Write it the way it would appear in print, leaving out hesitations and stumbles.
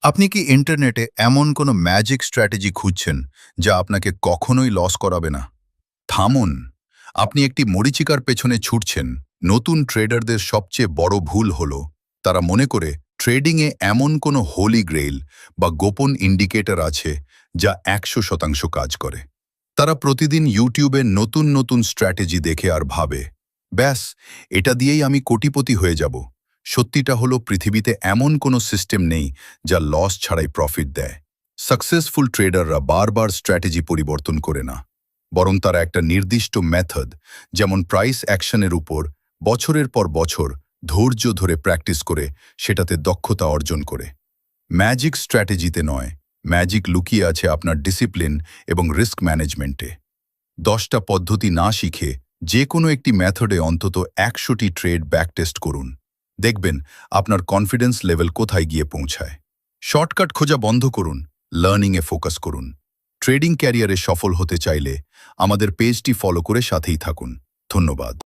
আপনি কি ইন্টারনেটে এমন কোনো ম্যাজিক স্ট্র্যাটেজি খুঁজছেন যা আপনাকে কখনোই লস করাবে না? থামুন। আপনি একটি মরীচিকার পেছনে ছুটছেন। নতুন ট্রেডারদের সবচেয়ে বড় ভুল হলো তারা মনে করে ট্রেডিংয়ে এমন কোনো হোলি গ্রেইল বা গোপন ইন্ডিকেটর আছে যা 100% কাজ করে। তারা প্রতিদিন ইউটিউবে নতুন নতুন স্ট্র্যাটেজি দেখে আর ভাবে, ব্যাস, এটা দিয়েই আমি কোটিপতি হয়ে যাব। সত্যিটা হলো পৃথিবীতে এমন কোনো সিস্টেম নেই যা লস ছাড়াই প্রফিট দেয়। সাকসেসফুল ট্রেডাররা বারবার স্ট্র্যাটেজি পরিবর্তন করে না, বরং তারা একটা নির্দিষ্ট মেথড, যেমন প্রাইস অ্যাকশনের উপর বছরের পর বছর ধৈর্য ধরে প্র্যাকটিস করে সেটাতে দক্ষতা অর্জন করে। ম্যাজিক স্ট্র্যাটেজিতে নয়, ম্যাজিক লুকিয়ে আছে আপনার ডিসিপ্লিন এবং রিস্ক ম্যানেজমেন্টে। 10টা পদ্ধতি না শিখে যে কোনো একটি মেথডে অন্তত 100টি ট্রেড ব্যাকটেস্ট করুন। দেখবেন আপনার কনফিডেন্স লেভেল কোথায় গিয়ে পৌঁছায়। শর্টকাট খোঁজা বন্ধ করুন, লার্নিংয়ে ফোকাস করুন। ট্রেডিং ক্যারিয়ারে সফল হতে চাইলে আমাদের পেজটি ফলো করে সাথেই থাকুন। ধন্যবাদ।